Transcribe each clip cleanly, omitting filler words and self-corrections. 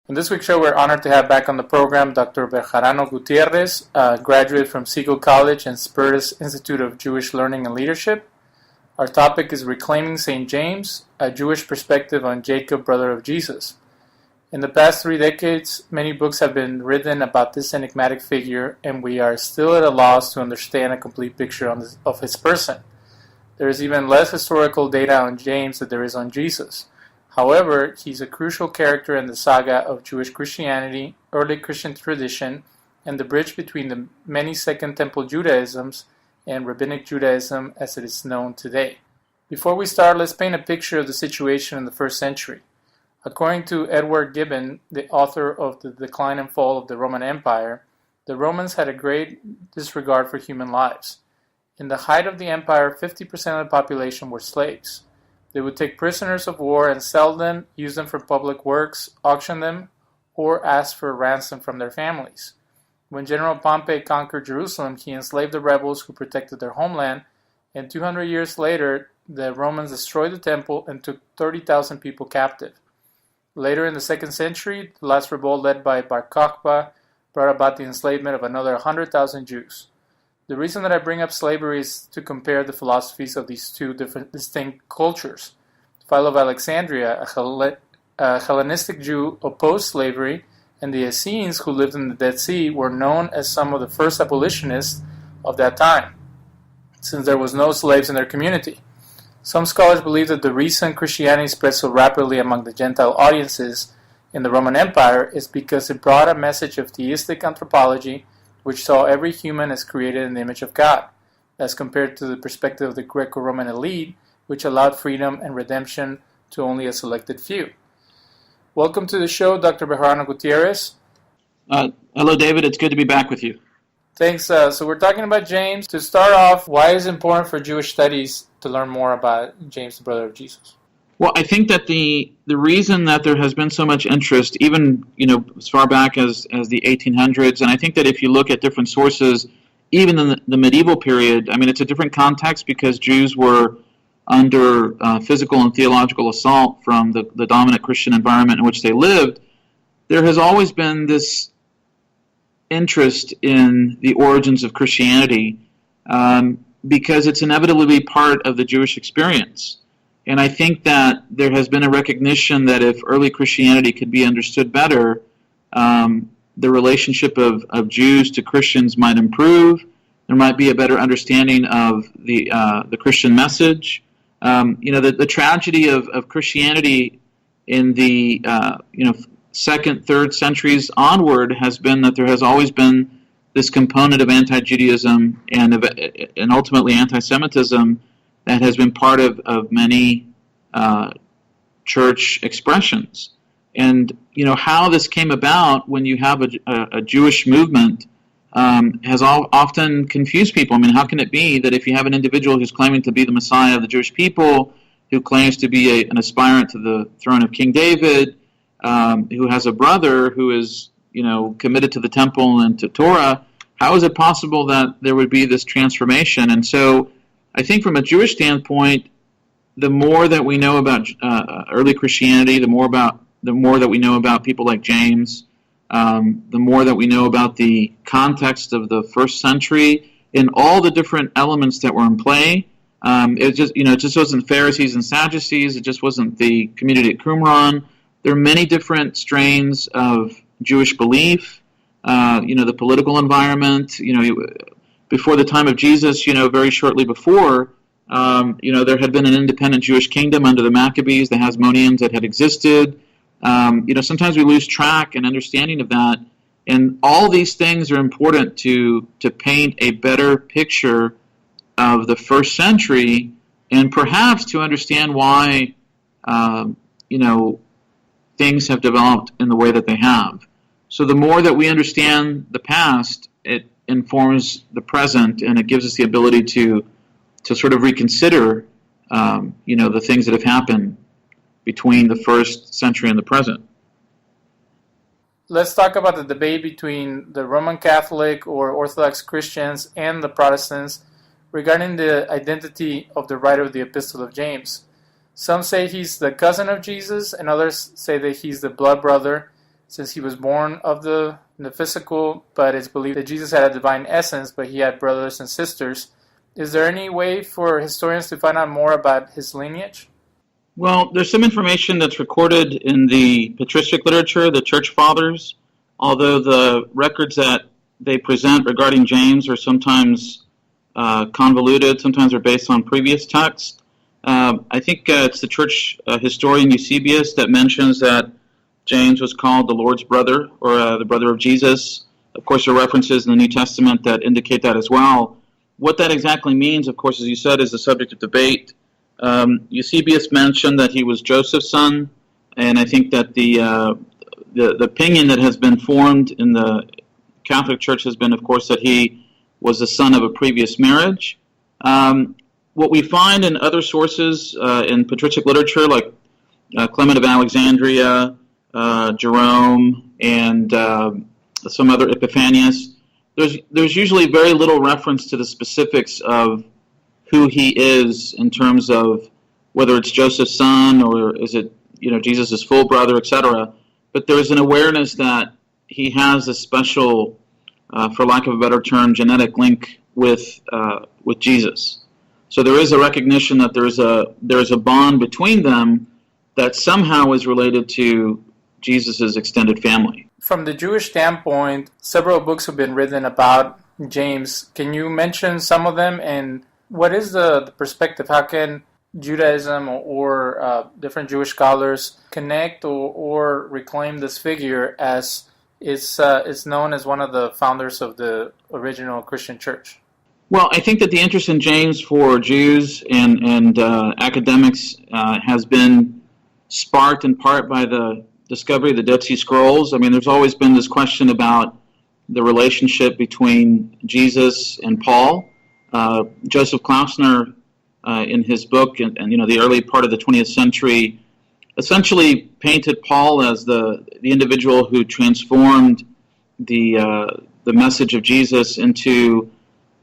In this week's show, we're honored to have back on the program Dr. Bejarano Gutierrez, a graduate from Siegal College and Spertus Institute of Jewish Learning and Leadership. Our topic is Reclaiming St. James, a Jewish perspective on Jacob, brother of Jesus. In the past 3 decades, many books have been written about this enigmatic figure, and we are still at a loss to understand a complete picture of his person. There is even less historical data on James than there is on Jesus. However, he's a crucial character in the saga of Jewish Christianity, early Christian tradition, and the bridge between the many Second Temple Judaisms and Rabbinic Judaism as it is known today. Before we start, let's paint a picture of the situation in the first century. According to Edward Gibbon, the author of The Decline and Fall of the Roman Empire, the Romans had a great disregard for human lives. In the height of the empire, 50% of the population were slaves. They would take prisoners of war and sell them, use them for public works, auction them, or ask for a ransom from their families. When General Pompey conquered Jerusalem, he enslaved the rebels who protected their homeland, and 200 years later, the Romans destroyed the temple and took 30,000 people captive. Later in the 2nd century, the last revolt led by Bar Kokhba brought about the enslavement of another 100,000 Jews. The reason that I bring up slavery is to compare the philosophies of these two different distinct cultures. Philo of Alexandria, a Hellenistic Jew, opposed slavery, and the Essenes, who lived in the Dead Sea, were known as some of the first abolitionists of that time, since there was no slaves in their community. Some scholars believe that the reason Christianity spread so rapidly among the Gentile audiences in the Roman Empire is because it brought a message of theistic anthropology, which saw every human as created in the image of God, as compared to the perspective of the Greco-Roman elite, which allowed freedom and redemption to only a selected few. Welcome to the show, Dr. Bejarano Gutierrez. Hello, David. It's good to be back with you. Thanks. So we're talking about James. To start off, why is it important for Jewish studies to learn more about James, the brother of Jesus? Well, I think that the reason that there has been so much interest, even as far back as the 1800s, and I think that if you look at different sources, even in the medieval period, I mean, it's a different context because Jews were under physical and theological assault from the dominant Christian environment in which they lived. There has always been this interest in the origins of Christianity because it's inevitably part of the Jewish experience. And I think that there has been a recognition that if early Christianity could be understood better, the relationship of Jews to Christians might improve. There might be a better understanding of the Christian message. The tragedy of Christianity in the 2nd, 3rd centuries onward has been that there has always been this component of anti-Judaism and ultimately anti-Semitism that has been part of many church expressions. And, how this came about when you have a Jewish movement has often confused people. I mean, how can it be that if you have an individual who's claiming to be the Messiah of the Jewish people, who claims to be an aspirant to the throne of King David, who has a brother who is, committed to the temple and to Torah, how is it possible that there would be this transformation? And so I think from a Jewish standpoint, the more that we know about early Christianity, the more that we know about people like James, the more that we know about the context of the first century and all the different elements that were in play. It just wasn't Pharisees and Sadducees. It just wasn't the community at Qumran. There are many different strains of Jewish belief. The political environment. Before the time of Jesus, very shortly before, there had been an independent Jewish kingdom under the Maccabees, the Hasmoneans, that had existed. Sometimes we lose track and understanding of that, and all these things are important to paint a better picture of the first century, and perhaps to understand why, things have developed in the way that they have. So the more that we understand the past, it informs the present, and it gives us the ability to sort of reconsider, the things that have happened between the first century and the present. Let's talk about the debate between the Roman Catholic or Orthodox Christians and the Protestants regarding the identity of the writer of the Epistle of James. Some say he's the cousin of Jesus, and others say that he's the blood brother. since he was born of the physical, but it's believed that Jesus had a divine essence, but he had brothers and sisters. Is there any way for historians to find out more about his lineage? Well, there's some information that's recorded in the patristic literature, the church fathers, although the records that they present regarding James are sometimes convoluted, sometimes are based on previous texts. I think it's the church historian Eusebius that mentions that James was called the Lord's brother, or the brother of Jesus. Of course, there are references in the New Testament that indicate that as well. What that exactly means, of course, as you said, is the subject of debate. Eusebius mentioned that he was Joseph's son, and I think that the opinion that has been formed in the Catholic Church has been, of course, that he was the son of a previous marriage. What we find in other sources in patristic literature, like Clement of Alexandria, Jerome, and some other Epiphanius, there's usually very little reference to the specifics of who he is in terms of whether it's Joseph's son or is it Jesus' full brother, etc. But there's an awareness that he has a special, for lack of a better term, genetic link with Jesus. So there is a recognition that there is a bond between them that somehow is related to Jesus' extended family. From the Jewish standpoint, several books have been written about James. Can you mention some of them, and what is the perspective? How can Judaism or different Jewish scholars connect or reclaim this figure as is known as one of the founders of the original Christian church? Well, I think that the interest in James for Jews and academics has been sparked in part by the discovery of the Dead Sea Scrolls. I mean, there's always been this question about the relationship between Jesus and Paul. Joseph Klausner, in his book, and the early part of the 20th century, essentially painted Paul as the individual who transformed the message of Jesus into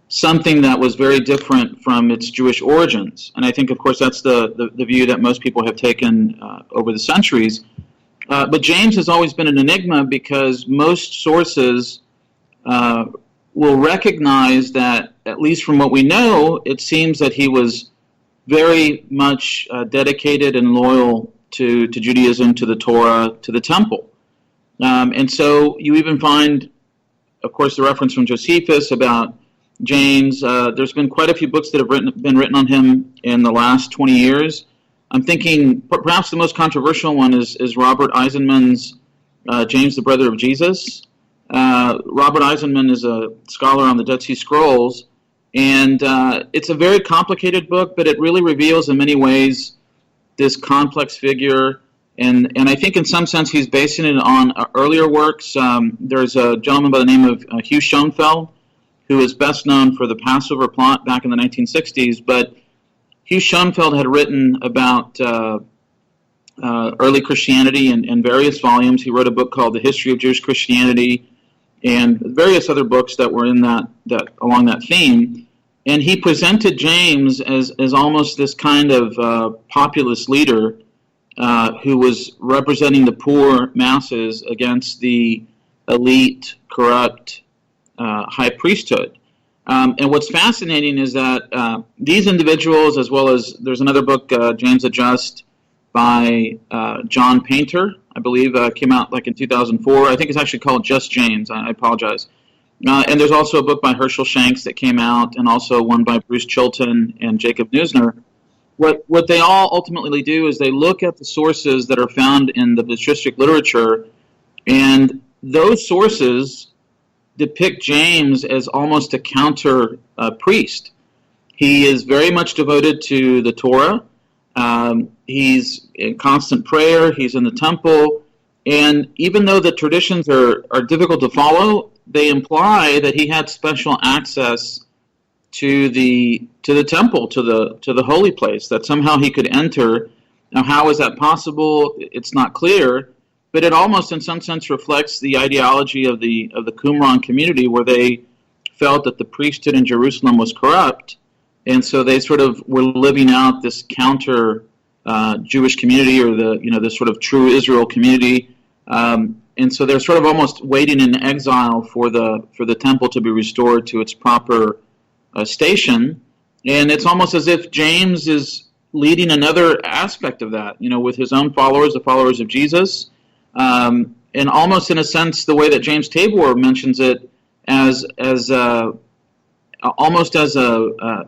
something that was very different from its Jewish origins. And I think, of course, that's the view that most people have taken over the centuries. But James has always been an enigma because most sources will recognize that, at least from what we know, it seems that he was very much dedicated and loyal to Judaism, to the Torah, to the temple. And so you even find, of course, the reference from Josephus about James. There's been quite a few books that have been written on him in the last 20 years. I'm thinking perhaps the most controversial one is Robert Eisenman's James, the Brother of Jesus. Robert Eisenman is a scholar on the Dead Sea Scrolls, and it's a very complicated book, but it really reveals in many ways this complex figure, and I think in some sense he's basing it on earlier works. There's a gentleman by the name of Hugh Schoenfeld, who is best known for the Passover plot back in the 1960s, but Hugh Schoenfeld had written about early Christianity in various volumes. He wrote a book called The History of Jewish Christianity and various other books that were in that along that theme. And he presented James as almost this kind of populist leader who was representing the poor masses against the elite, corrupt high priesthood. And what's fascinating is that these individuals, as well as there's another book, James the Just, by John Painter, I believe, came out like in 2004. I think it's actually called Just James. I apologize. And there's also a book by Herschel Shanks that came out, and also one by Bruce Chilton and Jacob Neusner. What they all ultimately do is they look at the sources that are found in the patristic literature, and those sources depict James as almost a counter priest. He is very much devoted to the Torah. He's in constant prayer. He's in the temple. And even though the traditions are difficult to follow, they imply that he had special access to the temple, to the holy place, that somehow he could enter. Now, how is that possible? It's not clear. But it almost, in some sense, reflects the ideology of the Qumran community, where they felt that the priesthood in Jerusalem was corrupt, and so they sort of were living out this counter Jewish community, or this sort of true Israel community. and so they're sort of almost waiting in exile for the temple to be restored to its proper station. And it's almost as if James is leading another aspect of that, with his own followers, the followers of Jesus, and almost in a sense the way that James Tabor mentions it as almost as a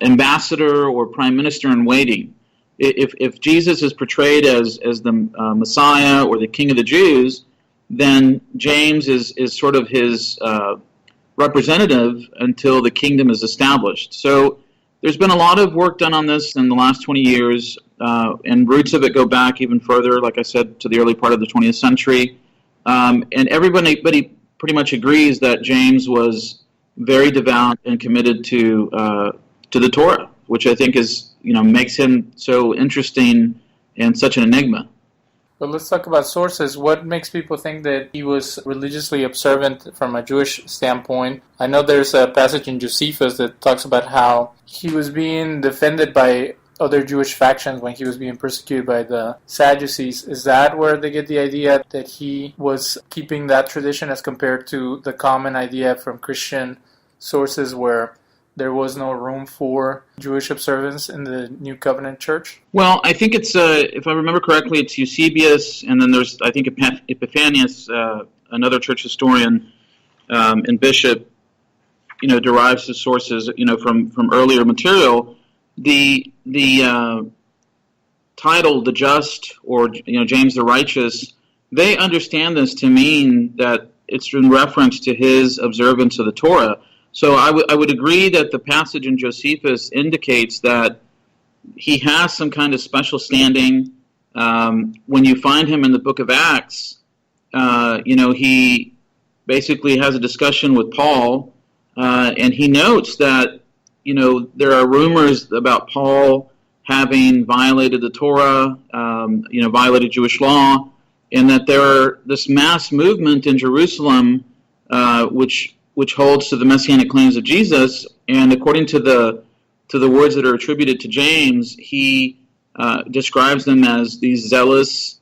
ambassador or prime minister in waiting. If Jesus is portrayed as the Messiah or the King of the Jews, then James is sort of his representative until the kingdom is established. So there's been a lot of work done on this in the last 20 years, and roots of it go back even further, like I said, to the early part of the 20th century. And everybody pretty much agrees that James was very devout and committed to the Torah, which I think is makes him so interesting and such an enigma. But let's talk about sources. What makes people think that he was religiously observant from a Jewish standpoint? I know there's a passage in Josephus that talks about how he was being defended by other Jewish factions when he was being persecuted by the Sadducees. Is that where they get the idea that he was keeping that tradition as compared to the common idea from Christian sources where there was no room for Jewish observance in the New Covenant Church? Well, I think it's, if I remember correctly, it's Eusebius, and then there's, I think, Epiphanius, another church historian and bishop, derives his sources, from earlier material. The title, the just, or James the righteous, they understand this to mean that it's in reference to his observance of the Torah. So I would agree that the passage in Josephus indicates that he has some kind of special standing. When you find him in the book of Acts, he basically has a discussion with Paul, and he notes that, there are rumors about Paul having violated the Torah, violated Jewish law, and that there are this mass movement in Jerusalem, which holds to the messianic claims of Jesus, and according to the words that are attributed to James, he describes them as these zealous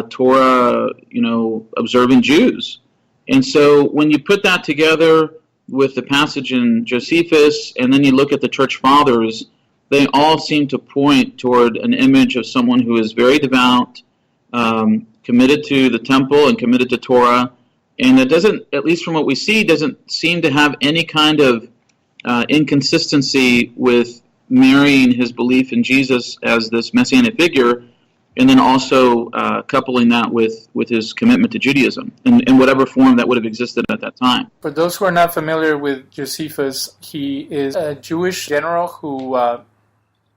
Torah, observant Jews. And so when you put that together with the passage in Josephus, and then you look at the church fathers, they all seem to point toward an image of someone who is very devout, committed to the temple and committed to Torah, and it doesn't, at least from what we see, doesn't seem to have any kind of inconsistency with marrying his belief in Jesus as this messianic figure, and then also coupling that with his commitment to Judaism in whatever form that would have existed at that time. For those who are not familiar with Josephus, he is a Jewish general who,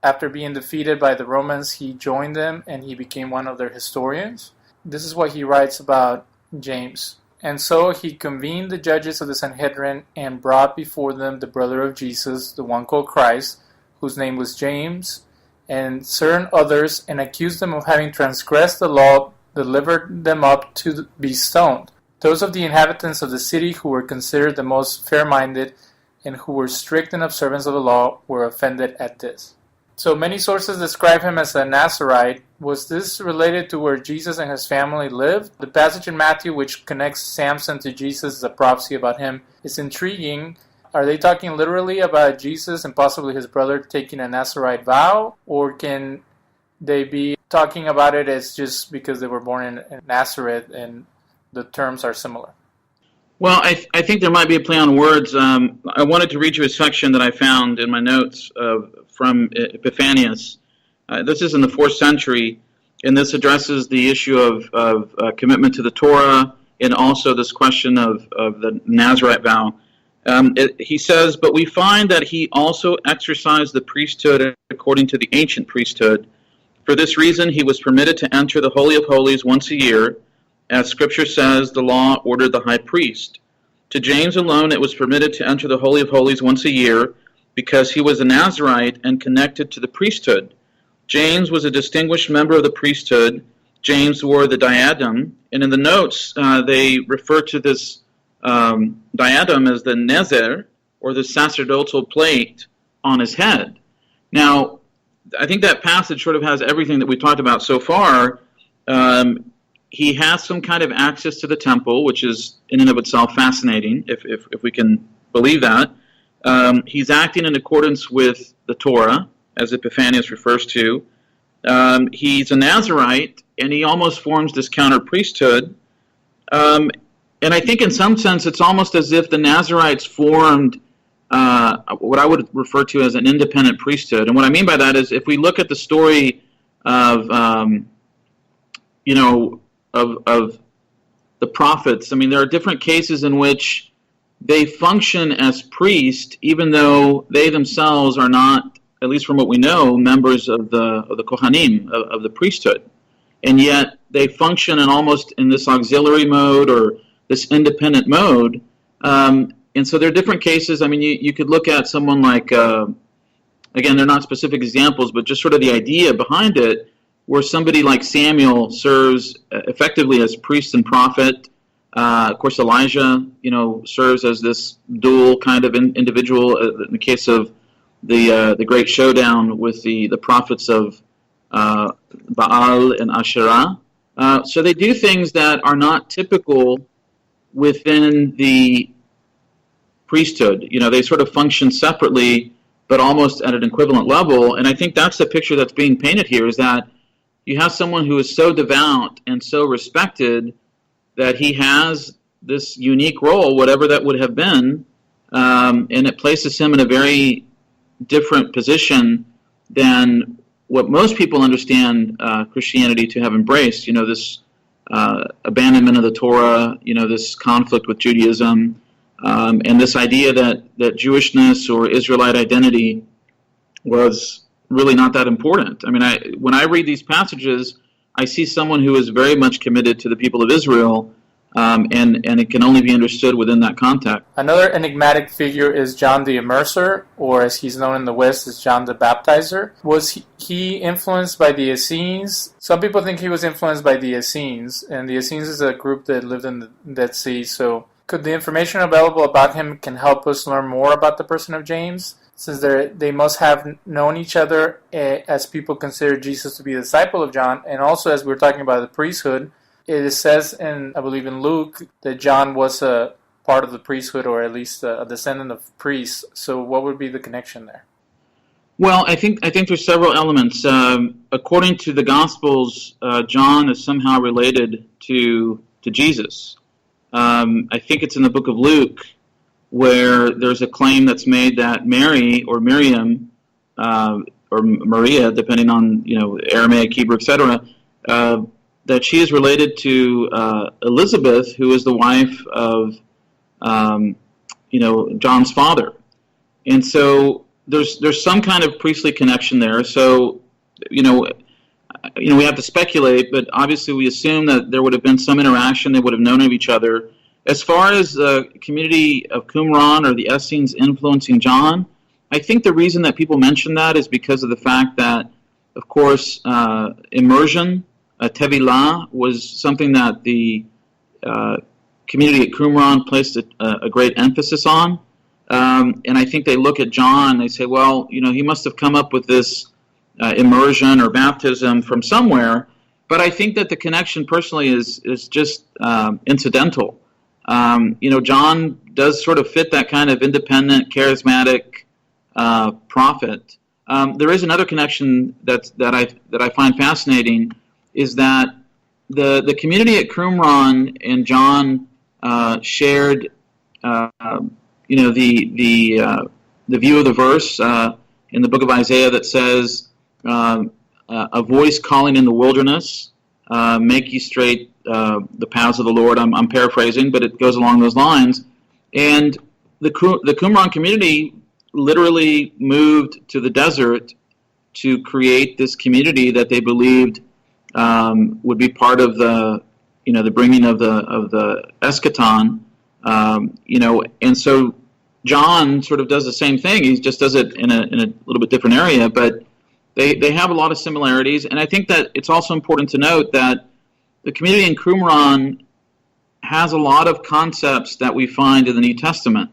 after being defeated by the Romans, he joined them and he became one of their historians. This is what he writes about James. And so he convened the judges of the Sanhedrin and brought before them the brother of Jesus, the one called Christ, whose name was James, and certain others, and accused them of having transgressed the law, delivered them up to be stoned. Those of the inhabitants of the city who were considered the most fair-minded and who were strict in observance of the law were offended at this. So many sources describe him as a Nazarite. Was this related to where Jesus and his family lived? The passage in Matthew, which connects Samson to Jesus as a prophecy about him, is intriguing. Are they talking literally about Jesus and possibly his brother taking a Nazarite vow? Or can they be talking about it as just because they were born in Nazareth and the terms are similar? Well, I think there might be a play on words. I wanted to read you a section that I found in my notes from Epiphanius. This is in the 4th century, and this addresses the issue of commitment to the Torah and also this question of the Nazarite vow. He says, "But we find that he also exercised the priesthood according to the ancient priesthood. For this reason he was permitted to enter the Holy of Holies once a year. As Scripture says, the law ordered the high priest. To James alone it was permitted to enter the Holy of Holies once a year, because he was a Nazarite and connected to the priesthood. James was a distinguished member of the priesthood. James wore the diadem, and in the notes they refer to this diadem as the nezer, or the sacerdotal plate on his head." Now, I think that passage sort of has everything that we talked about so far. he has some kind of access to the temple, which is in and of itself fascinating, if we can believe that. He's acting in accordance with the Torah, as Epiphanius refers to. He's a Nazarite, and he almost forms this counter-priesthood. And I think in some sense it's almost as if the Nazarites formed what I would refer to as an independent priesthood. And what I mean by that is if we look at the story of of the prophets, I mean, there are different cases in which they function as priests, even though they themselves are not, at least from what we know, members of the Kohanim, of the priesthood. And yet they function in this auxiliary mode or this independent mode. And so there are different cases. I mean, you could look at someone like, again, they're not specific examples, but just sort of the idea behind it, where somebody like Samuel serves effectively as priest and prophet. Of course, Elijah, serves as this dual kind of individual. In the case of the great showdown with the prophets of Baal and Asherah. So they do things that are not typical within the priesthood. They sort of function separately, but almost at an equivalent level. And I think that's the picture that's being painted here, is that you have someone who is so devout and so respected that he has this unique role, whatever that would have been, and it places him in a very different position than what most people understand Christianity to have embraced. This abandonment of the Torah, this conflict with Judaism, and this idea that Jewishness or Israelite identity was really not that important. I mean, when I read these passages, I see someone who is very much committed to the people of Israel, and it can only be understood within that context. Another enigmatic figure is John the Immerser, or as he's known in the West as John the Baptizer. Was he influenced by the Essenes? Some people think he was influenced by the Essenes, and the Essenes is a group that lived in the Dead Sea, so could the information available about him can help us learn more about the person of James, since they must have known each other as people consider Jesus to be a disciple of John, and also as we're talking about the priesthood, it says I believe in Luke, that John was a part of the priesthood, or at least a descendant of priests. So what would be the connection there? Well, I think there's several elements. According to the Gospels, John is somehow related to Jesus. I think it's in the book of Luke, where there's a claim that's made that Mary or Miriam or Maria, depending on Aramaic, Hebrew, etc., that she is related to Elizabeth, who is the wife of John's father, and so there's some kind of priestly connection there. So we have to speculate, but obviously we assume that there would have been some interaction. They would have known of each other. As far as the community of Qumran or the Essenes influencing John, I think the reason that people mention that is because of the fact that, of course, immersion, Tevilah, was something that the community at Qumran placed a great emphasis on. And I think they look at John and they say, well, he must have come up with this immersion or baptism from somewhere. But I think that the connection personally is just incidental. John does sort of fit that kind of independent, charismatic prophet. There is another connection that I find fascinating, is that the community at Qumran and John shared, the view of the verse in the book of Isaiah that says, "A voice calling in the wilderness, make ye straight the paths of the Lord." I'm paraphrasing, but it goes along those lines. And the Qumran community literally moved to the desert to create this community that they believed would be part of the bringing of the eschaton. And so John sort of does the same thing. He just does it in a little bit different area, but they have a lot of similarities. And I think that it's also important to note that the community in Qumran has a lot of concepts that we find in the New Testament.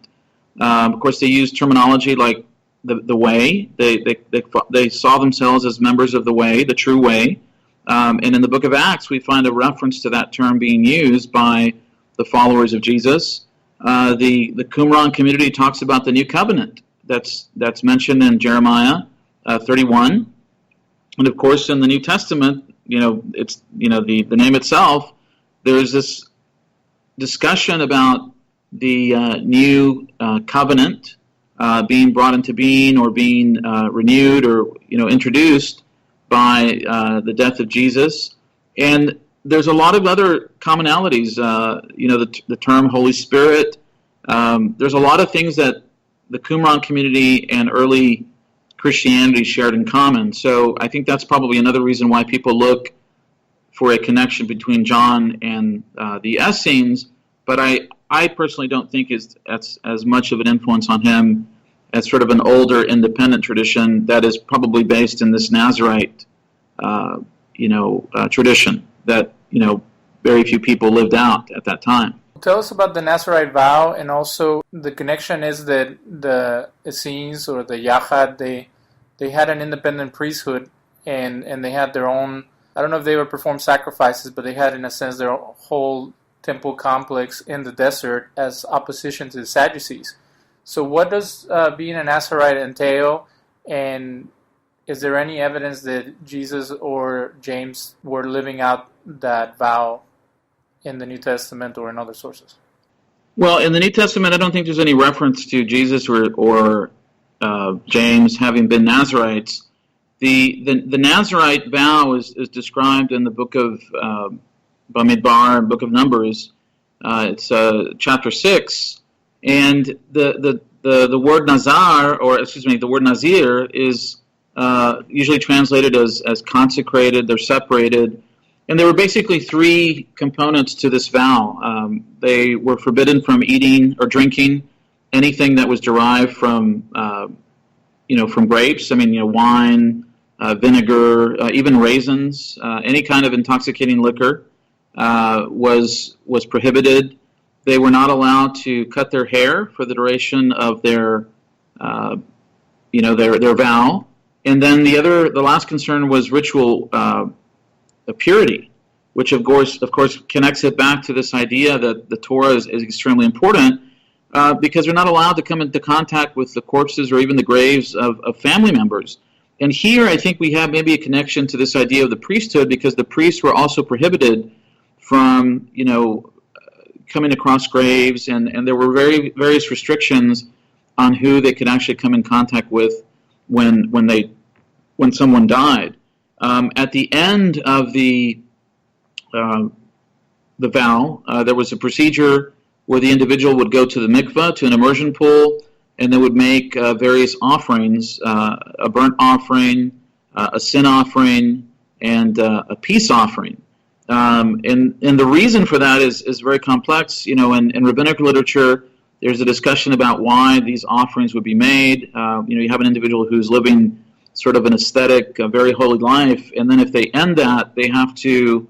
Of course, they use terminology like the way. They saw themselves as members of the way, the true way. And in the book of Acts, we find a reference to that term being used by the followers of Jesus. The Qumran community talks about the new covenant that's mentioned in Jeremiah 31. And of course, in the New Testament, it's the name itself. There's this discussion about the new covenant being brought into being or being renewed or introduced by the death of Jesus. And there's a lot of other commonalities. The term Holy Spirit. There's a lot of things that the Qumran community and early Christianity shared in common. So I think that's probably another reason why people look for a connection between John and the Essenes. But I personally don't think that's as much of an influence on him as sort of an older independent tradition that is probably based in this Nazarite tradition that very few people lived out at that time. Tell us about the Nazarite Vow, and also the connection is that the Essenes or the Yahad, they had an independent priesthood, and they had their own, I don't know if they would perform sacrifices, but they had in a sense their whole temple complex in the desert as opposition to the Sadducees. So what does being a Nazarite entail, and is there any evidence that Jesus or James were living out that vow in the New Testament or in other sources? Well, in the New Testament, I don't think there's any reference to Jesus or James having been Nazarites. The Nazarite vow is described in the book of Bamidbar, book of Numbers. It's chapter 6, and the word Nazar, the word Nazir is usually translated as consecrated. They're separated. And there were basically three components to this vow. They were forbidden from eating or drinking anything that was derived from, from grapes. Wine, vinegar, even raisins, any kind of intoxicating liquor was prohibited. They were not allowed to cut their hair for the duration of their vow. And then the last concern was ritual purity, which of course connects it back to this idea that the Torah is extremely important because they're not allowed to come into contact with the corpses or even the graves of family members. And here I think we have maybe a connection to this idea of the priesthood, because the priests were also prohibited from coming across graves, and there were various restrictions on who they could actually come in contact with when someone died. At the end of the vow, there was a procedure where the individual would go to the mikveh, to an immersion pool, and they would make various offerings, a burnt offering, a sin offering, and a peace offering. And the reason for that is very complex. In rabbinic literature, there's a discussion about why these offerings would be made. You have an individual who's living sort of an aesthetic, very holy life, and then if they end that, they have to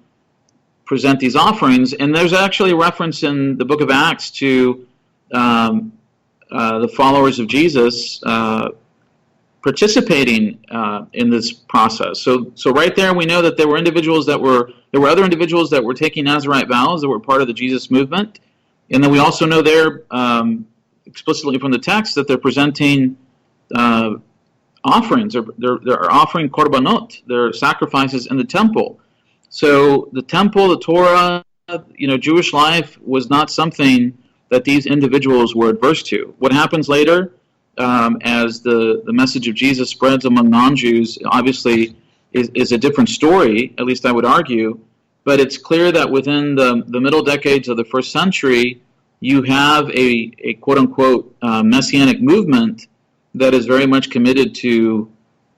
present these offerings. And there's actually a reference in the book of Acts to the followers of Jesus participating in this process. So right there, we know that there were other individuals that were taking Nazarite vows that were part of the Jesus movement, and then we also know there explicitly from the text that they're presenting offerings. They're offering korbanot, their sacrifices in the temple. So the temple, the Torah, Jewish life was not something that these individuals were adverse to. What happens later, as the message of Jesus spreads among non-Jews, obviously is a different story, at least I would argue, but it's clear that within the middle decades of the first century, you have a quote-unquote messianic movement that is very much committed to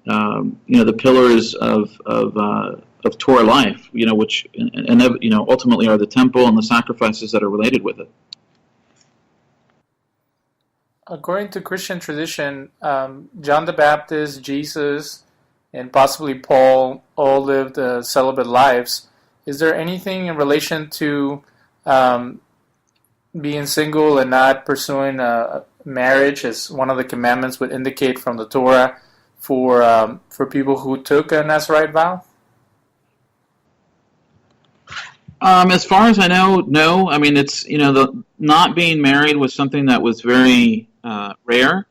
the pillars of Torah life, which ultimately are the temple and the sacrifices that are related with it. According to Christian tradition, John the Baptist, Jesus, and possibly Paul all lived celibate lives. Is there anything in relation to being single and not pursuing marriage, as one of the commandments would indicate from the Torah, for people who took a Nazarite vow? As far as I know, no. I mean, it's, the not being married was something that was very rare.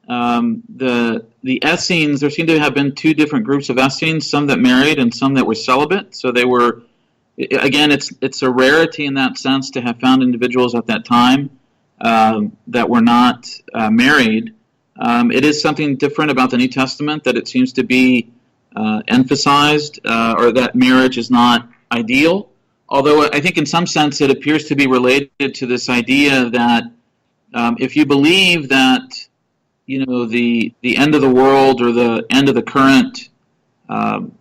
The Essenes, there seem to have been two different groups of Essenes, some that married and some that were celibate. So they were, again, it's a rarity in that sense to have found individuals at that time that were not married. It is something different about the New Testament, that it seems to be emphasized, or that marriage is not ideal. Although I think in some sense it appears to be related to this idea that if you believe that the end of the world, or the end of the current time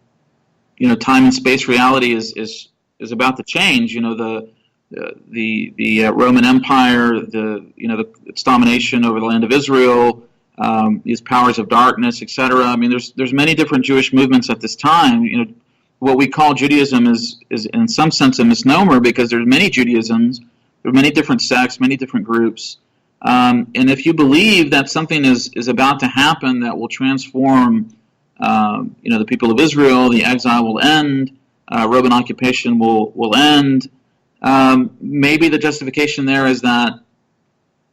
and space reality is about to change. The Roman Empire, its domination over the land of Israel, these powers of darkness, etc. I mean, there's many different Jewish movements at this time. What we call Judaism is in some sense a misnomer, because there's many Judaisms, there are many different sects, many different groups. And if you believe that something is about to happen that will transform, the people of Israel, the exile will end, Roman occupation will end, maybe the justification there is that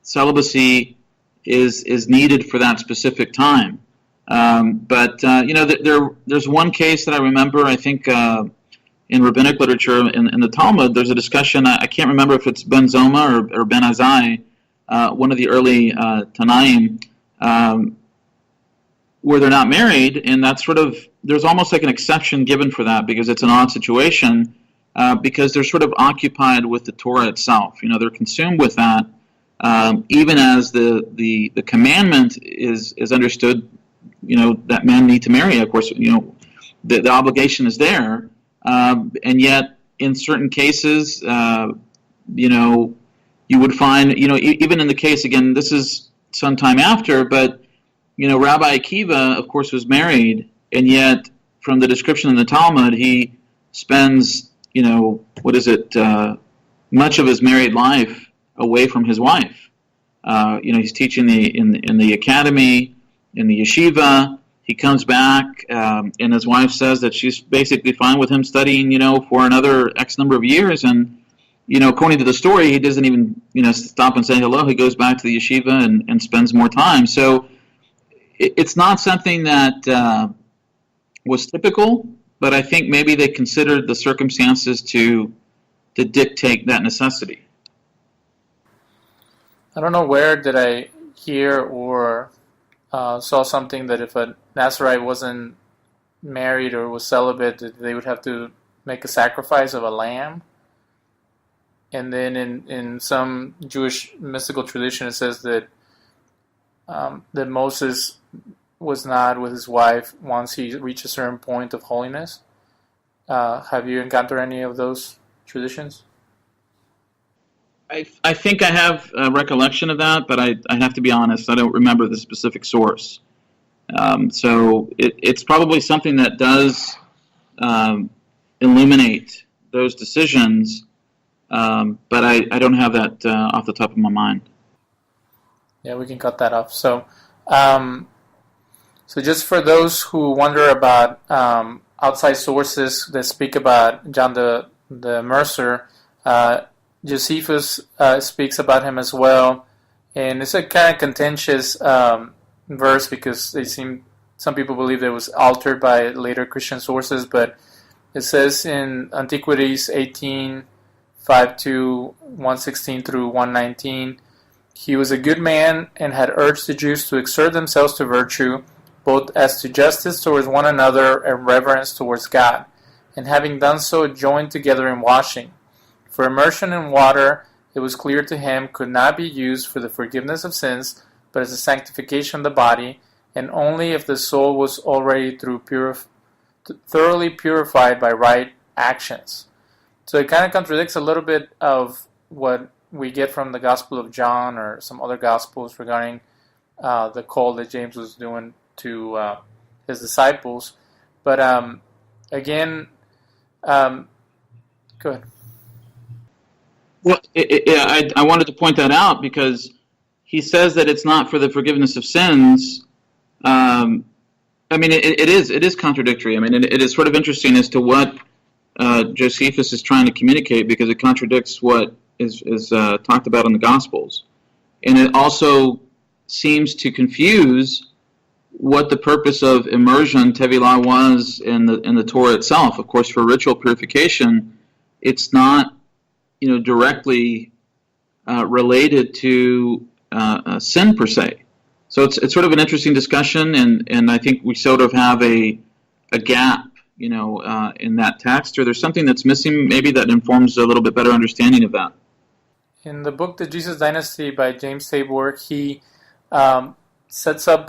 celibacy is needed for that specific time. But there's one case that I remember, I think, in rabbinic literature, in the Talmud, there's a discussion, I can't remember if it's Ben Zoma or Ben Azai, one of the early Tanaim, where they're not married, and that's there's almost like an exception given for that, because it's an odd situation, because they're sort of occupied with the Torah itself. They're consumed with that, even as the commandment is understood, that men need to marry. Of course, the obligation is there, and yet in certain cases, you would find, even in the case, again, this is sometime after, but, Rabbi Akiva, of course, was married, and yet from the description in the Talmud, he spends, much of his married life away from his wife. He's teaching in the academy, in the yeshiva. He comes back, and his wife says that she's basically fine with him studying, for another X number of years, and according to the story, he doesn't even, stop and say hello. He goes back to the yeshiva and spends more time. So it's not something that was typical, but I think maybe they considered the circumstances to dictate that necessity. I don't know where did I hear or saw something that if a Nazarite wasn't married or was celibate, that they would have to make a sacrifice of a lamb. And then in some Jewish mystical tradition, it says that that Moses was not with his wife once he reached a certain point of holiness. Have you encountered any of those traditions? I think I have a recollection of that, but I have to be honest, I don't remember the specific source. So it's probably something that does illuminate those decisions, but I don't have that off the top of my mind. Yeah, we can cut that off. So just for those who wonder about outside sources that speak about John the Immerser, Josephus speaks about him as well, and it's a kind of contentious verse because some people believe that it was altered by later Christian sources, but it says in Antiquities 18, 5 116 through 119, he was a good man and had urged the Jews to exert themselves to virtue, both as to justice towards one another and reverence towards God, and having done so, joined together in washing. For immersion in water, it was clear to him, could not be used for the forgiveness of sins, but as a sanctification of the body, and only if the soul was already thoroughly purified by right actions. So it kind of contradicts a little bit of what we get from the Gospel of John or some other Gospels regarding the call that James was doing to his disciples. But again, go ahead. Well, I wanted to point that out because he says that it's not for the forgiveness of sins. I mean, it is contradictory. I mean, it is sort of interesting as to what Josephus is trying to communicate, because it contradicts what is talked about in the Gospels. And it also seems to confuse what the purpose of immersion, tevilah, was in the Torah itself. Of course, for ritual purification, it's not directly related to sin per se. So it's sort of an interesting discussion, and I think we sort of have a gap, in that text, or there's something that's missing maybe that informs a little bit better understanding of that. In the book The Jesus Dynasty by James Tabor, he sets up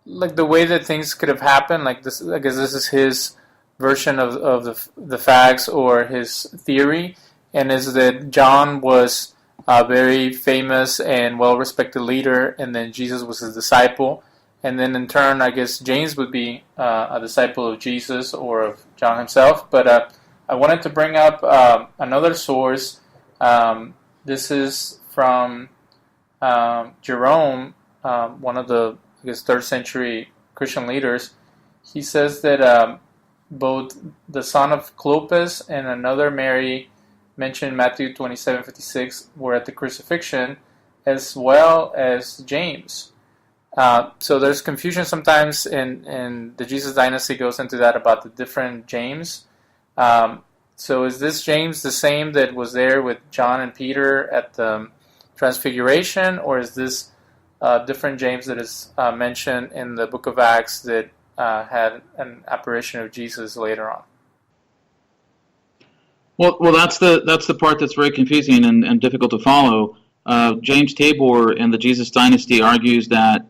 like the way that things could have happened. Like this, I guess this is his version of the facts, or his theory, and is that John was a very famous and well-respected leader, and then Jesus was his disciple. And then in turn, I guess James would be a disciple of Jesus or of John himself. But I wanted to bring up another source. This is from Jerome, one of the, I guess, 3rd century Christian leaders. He says that both the son of Clopas and another Mary mentioned in Matthew 27:56 were at the crucifixion, as well as James. So there's confusion sometimes, and the Jesus Dynasty goes into that about the different James. So is this James the same that was there with John and Peter at the Transfiguration, or is this different James that is mentioned in the book of Acts that had an apparition of Jesus later on? Well, that's the part that's very confusing and difficult to follow. James Tabor in the Jesus Dynasty argues that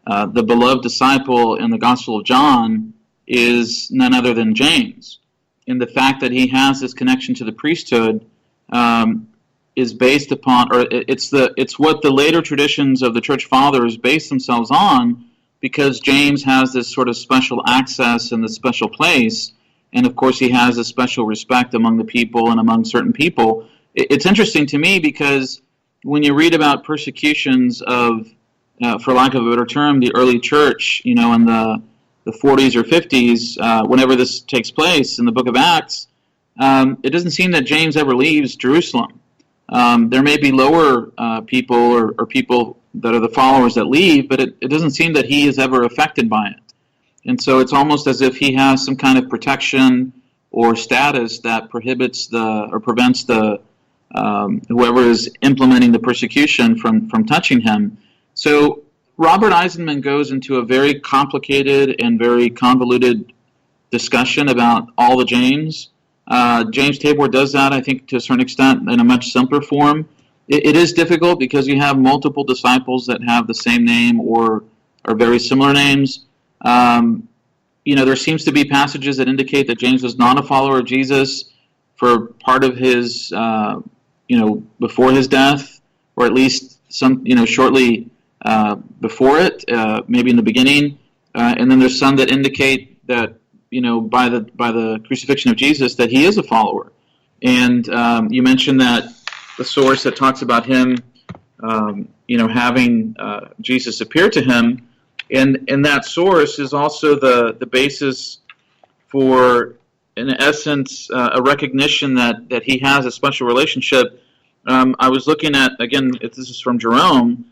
the beloved disciple in the Gospel of John is none other than James. And the fact that he has this connection to the priesthood is based upon, or it's what the later traditions of the Church Fathers base themselves on, because James has this sort of special access and this special place, and of course he has a special respect among the people and among certain people. It's interesting to me because when you read about persecutions of, for lack of a better term, the early church, in the 40s or 50s, whenever this takes place in the book of Acts, it doesn't seem that James ever leaves Jerusalem. There may be lower people or people that are the followers that leave, but it doesn't seem that he is ever affected by it. And so it's almost as if he has some kind of protection or status that prohibits or prevents the whoever is implementing the persecution from touching him. So Robert Eisenman goes into a very complicated and very convoluted discussion about all the James. James Tabor does that, I think, to a certain extent in a much simpler form. It is difficult because you have multiple disciples that have the same name or are very similar names. There seems to be passages that indicate that James was not a follower of Jesus for part of his, before his death, or at least some, shortly before it, maybe in the beginning. And then there's some that indicate that, by the crucifixion of Jesus, that he is a follower. And you mentioned that the source that talks about him, having Jesus appear to him, and that source is also the basis for, in essence, a recognition that he has a special relationship. I was looking at, again, this is from Jerome.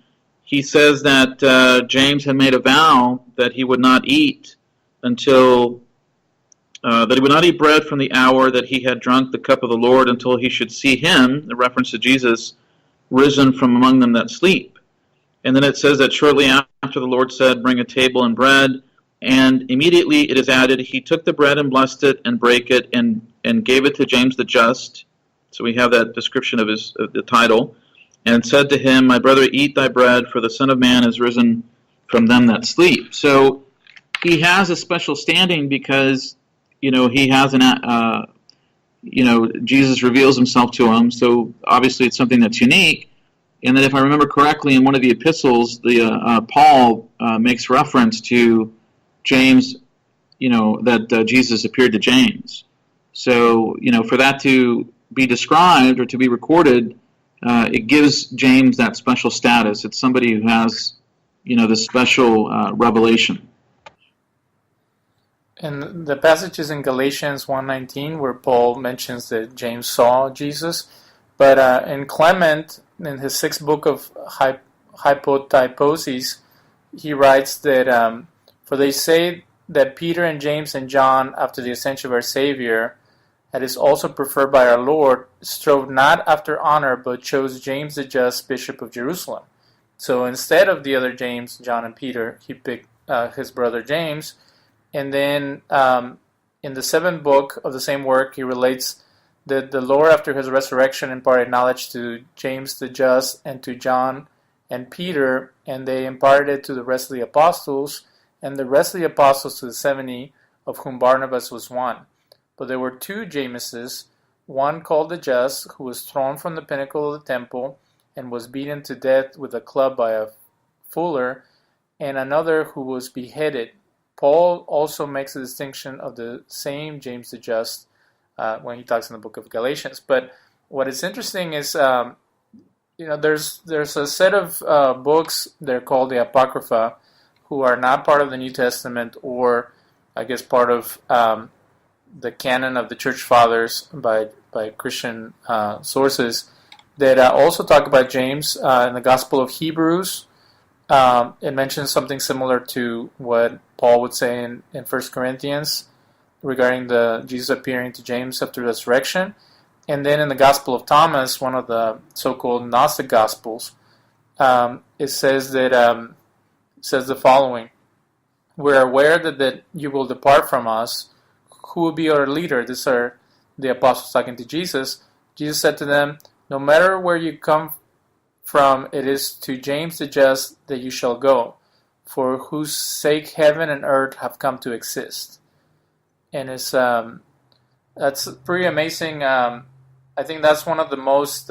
He says that James had made a vow that he would not eat until that he would not eat bread from the hour that he had drunk the cup of the Lord until he should see him, a reference to Jesus, risen from among them that sleep. And then it says that shortly after the Lord said, "Bring a table and bread," and immediately it is added, "He took the bread and blessed it and brake it and gave it to James the just." So we have that description of the title. "And said to him, My brother, eat thy bread, for the Son of Man is risen from them that sleep." So he has a special standing because, he has Jesus reveals himself to him. So obviously it's something that's unique. And then if I remember correctly, in one of the epistles, Paul makes reference to James, that Jesus appeared to James. So, for that to be described or to be recorded, it gives James that special status. It's somebody who has, this special revelation. And the passage is in Galatians 1:19 where Paul mentions that James saw Jesus. But in Clement, in his sixth book of Hypotyposes, he writes that, for they say that Peter and James and John, after the ascension of our Savior, that is also preferred by our Lord, strove not after honor, but chose James the Just, Bishop of Jerusalem. So instead of the other James, John and Peter, he picked his brother James. And then in the seventh book of the same work, he relates that the Lord, after his resurrection, imparted knowledge to James the Just and to John and Peter, and they imparted it to the rest of the apostles, and the rest of the apostles to the 70, of whom Barnabas was one. But there were two Jameses, one called the Just, who was thrown from the pinnacle of the temple and was beaten to death with a club by a fuller, and another who was beheaded. Paul also makes a distinction of the same James the Just when he talks in the book of Galatians. But what is interesting is, there's a set of books, they're called the Apocrypha, who are not part of the New Testament, or I guess part of the canon of the Church Fathers by Christian sources, that also talk about James. In the Gospel of Hebrews, it mentions something similar to what Paul would say in 1 Corinthians regarding Jesus appearing to James after the resurrection. And then in the Gospel of Thomas, one of the so-called Gnostic Gospels, it says that says the following: "We are aware that you will depart from us. Who will be our leader?" These are the apostles talking to Jesus. Jesus said to them, "No matter where you come from, it is to James the Just that you shall go, for whose sake heaven and earth have come to exist." And it's that's pretty amazing. I think that's one of the most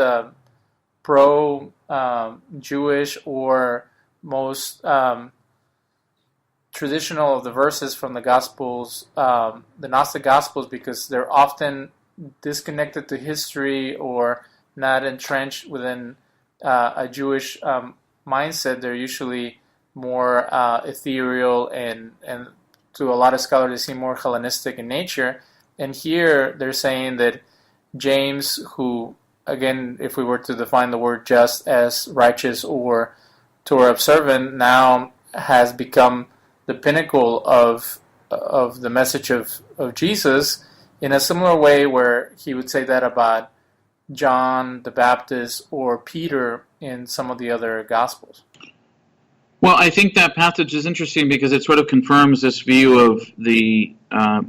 pro-Jewish or most traditional of the verses from the Gospels, the Gnostic Gospels, because they're often disconnected to history or not entrenched within a Jewish mindset. They're usually more ethereal and to a lot of scholars they seem more Hellenistic in nature. And here they're saying that James, who, again, if we were to define the word just as righteous or Torah observant, now has become the pinnacle of the message of Jesus, in a similar way where he would say that about John the Baptist or Peter in some of the other Gospels. Well, I think that passage is interesting because it sort of confirms this view of the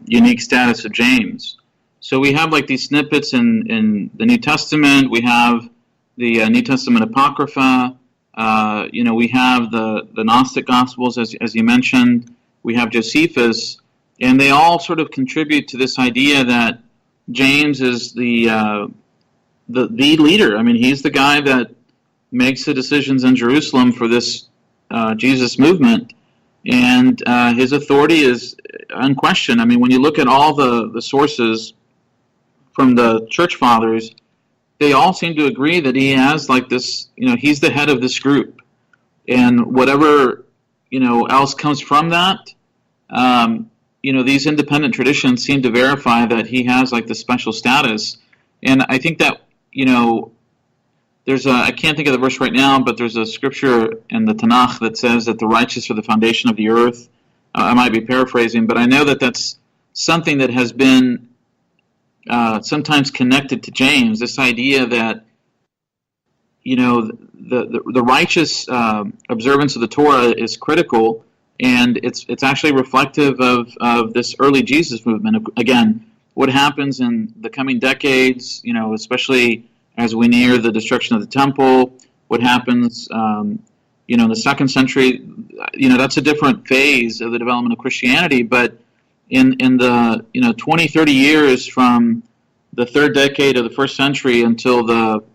unique status of James. So we have like these snippets in the New Testament. We have the New Testament Apocrypha. We have the Gnostic Gospels, as you mentioned. We have Josephus, and they all sort of contribute to this idea that James is the leader. I mean, he's the guy that makes the decisions in Jerusalem for this Jesus movement, and his authority is unquestioned. I mean, when you look at all the sources from the Church Fathers, they all seem to agree that he has like this, he's the head of this group, and whatever else comes from that, these independent traditions seem to verify that he has like this special status. And I think that there's I can't think of the verse right now, but there's a scripture in the Tanakh that says that the righteous are the foundation of the earth. I might be paraphrasing, but I know that that's something that has been sometimes connected to James. This idea that the righteous observance of the Torah is critical, and it's actually reflective of this early Jesus movement. Again, what happens in the coming decades, especially as we near the destruction of the temple, what happens, in the second century, that's a different phase of the development of Christianity. But in the 20, 30 years from the third decade of the first century until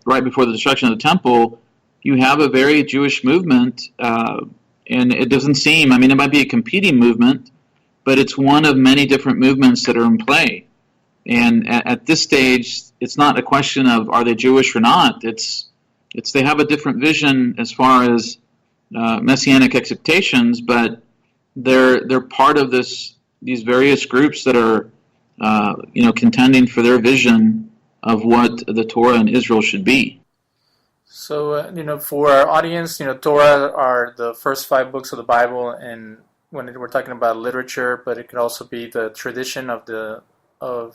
right before the destruction of the temple, you have a very Jewish movement, and it doesn't seem, it might be a competing movement, but it's one of many different movements that are in play. And at this stage, it's not a question of are they Jewish or not. It's they have a different vision as far as messianic expectations, but they're part of this these various groups that are contending for their vision of what the Torah and Israel should be. So, for our audience, Torah are the first 5 books of the Bible, and when we're talking about literature, but it could also be the tradition of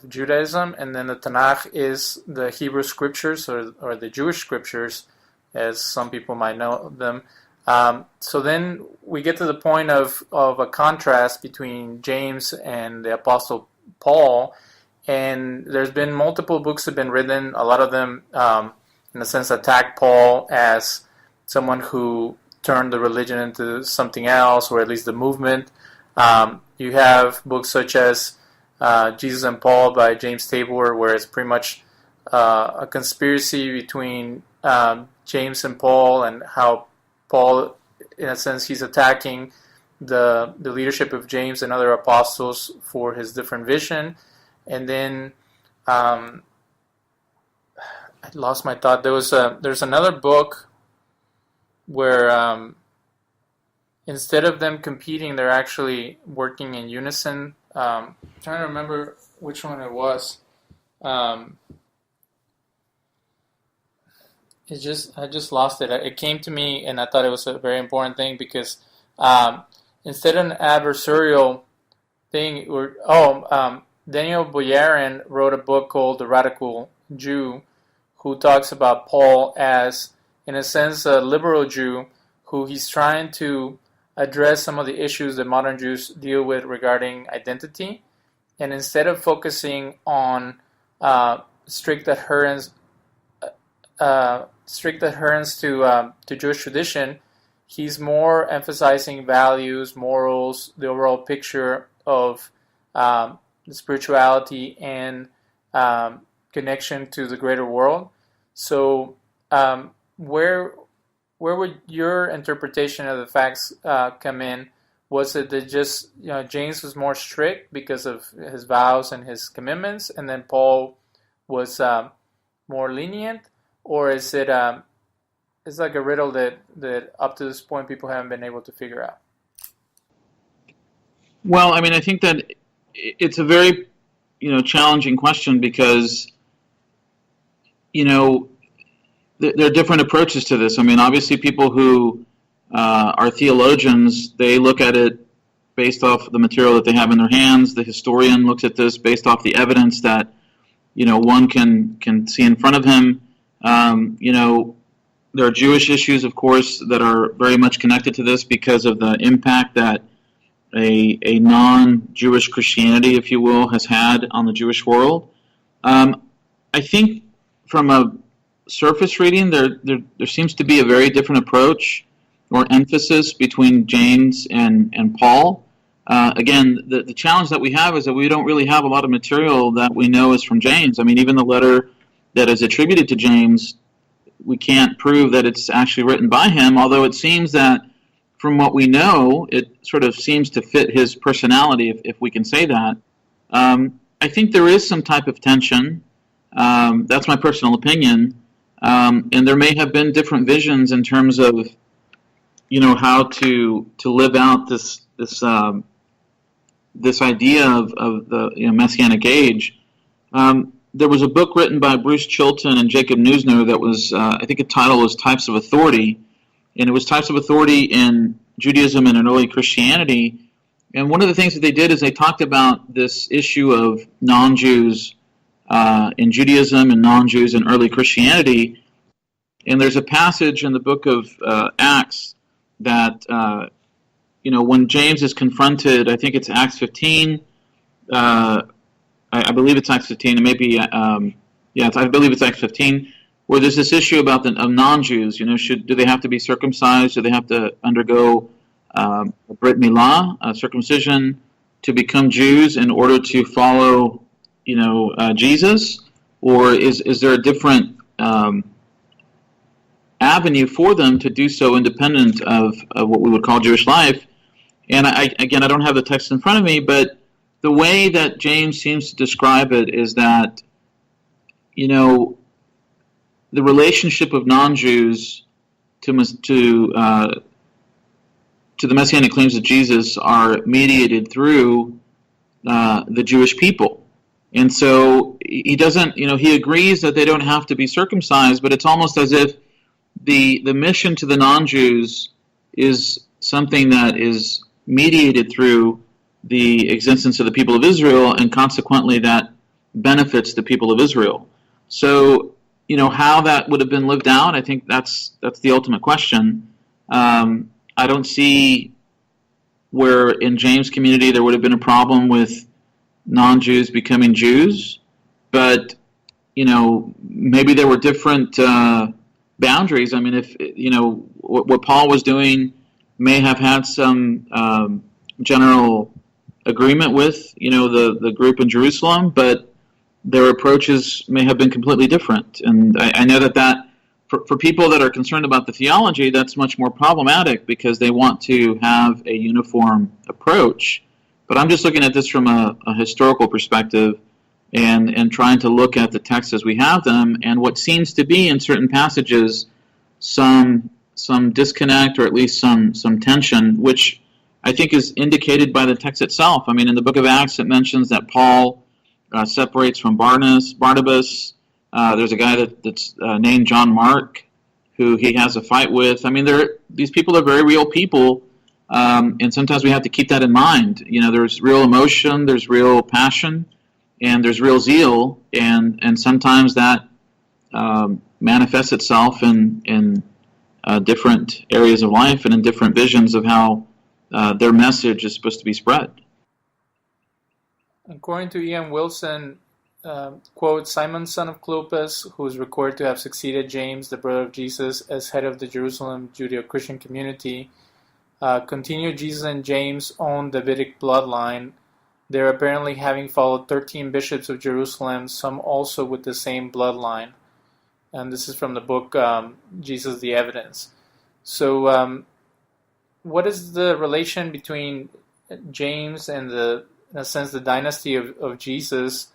Judaism, and then the Tanakh is the Hebrew scriptures or the Jewish scriptures, as some people might know them. So then we get to the point of a contrast between James and the Apostle Paul, and there's been multiple books that have been written. A lot of them, in a sense, attack Paul as someone who turned the religion into something else, or at least the movement. You have books such as Jesus and Paul by James Tabor, where it's pretty much a conspiracy between James and Paul, and how Paul, in a sense, he's attacking the leadership of James and other apostles for his different vision. And then I lost my thought. There's another book where instead of them competing, they're actually working in unison. I'm trying to remember which one it was. I just lost it. It came to me, and I thought it was a very important thing, because instead of an adversarial thing, Daniel Boyarin wrote a book called The Radical Jew, who talks about Paul as, in a sense, a liberal Jew, who he's trying to address some of the issues that modern Jews deal with regarding identity, and instead of focusing on strict adherence to Jewish tradition, he's more emphasizing values, morals, the overall picture of the spirituality and connection to the greater world. So, where would your interpretation of the facts come in? Was it that just James was more strict because of his vows and his commitments, and then Paul was more lenient, or is it it's like a riddle that up to this point people haven't been able to figure out? Well, I mean, I think that it's a very challenging question, because there are different approaches to this. I mean, obviously people who are theologians, they look at it based off the material that they have in their hands. The historian looks at this based off the evidence that one can see in front of him. There are Jewish issues, of course, that are very much connected to this because of the impact that a non-Jewish Christianity, if you will, has had on the Jewish world. I think from a surface reading, there seems to be a very different approach or emphasis between James and Paul. Again, the challenge that we have is that we don't really have a lot of material that we know is from James. I mean, even the letter that is attributed to James, we can't prove that it's actually written by him, although it seems that from what we know, it sort of seems to fit his personality, if we can say that. I think there is some type of tension. That's my personal opinion. And there may have been different visions in terms of, how to live out this idea of the Messianic age. There was a book written by Bruce Chilton and Jacob Neusner that was, I think the title was Types of Authority, and it was Types of Authority in Judaism and in early Christianity. And one of the things that they did is they talked about this issue of non-Jews in Judaism and non-Jews in early Christianity. And there's a passage in the book of Acts that, when James is confronted, I think it's Acts 15, I believe it's Acts 15, and maybe, I believe it's Acts 15, where there's this issue about the non-Jews. Do they have to be circumcised? Do they have to undergo a Brit Milah, a circumcision, to become Jews in order to follow, Jesus? Or is there a different avenue for them to do so independent of what we would call Jewish life? And I don't have the text in front of me, but the way that James seems to describe it is that, the relationship of non-Jews to the Messianic claims of Jesus are mediated through the Jewish people. And so he doesn't, he agrees that they don't have to be circumcised, but it's almost as if the mission to the non-Jews is something that is mediated through the existence of the people of Israel, and consequently that benefits the people of Israel. So, how that would have been lived out, I think that's the ultimate question. I don't see where in James' community there would have been a problem with non-Jews becoming Jews, but maybe there were different boundaries. I mean, if what Paul was doing may have had some general agreement with the group in Jerusalem, but their approaches may have been completely different. And I know that for people that are concerned about the theology, that's much more problematic because they want to have a uniform approach. But I'm just looking at this from a historical perspective and trying to look at the texts as we have them, and what seems to be in certain passages some disconnect, or at least some tension, which I think is indicated by the text itself. I mean, in the book of Acts, it mentions that Paul separates from Barnabas. There's a guy that's named John Mark, who he has a fight with. I mean, these people are very real people, and sometimes we have to keep that in mind. There's real emotion, there's real passion, and there's real zeal, and sometimes that manifests itself in different areas of life and in different visions of how their message is supposed to be spread. According to Ian Wilson, quote, Simon, son of Clopas, who is recorded to have succeeded James, the brother of Jesus, as head of the Jerusalem Judeo-Christian community, continued Jesus and James' own Davidic bloodline. They're apparently having followed 13 bishops of Jerusalem, some also with the same bloodline. And this is from the book Jesus the Evidence. So what is the relation between James and in a sense, the dynasty of Jesus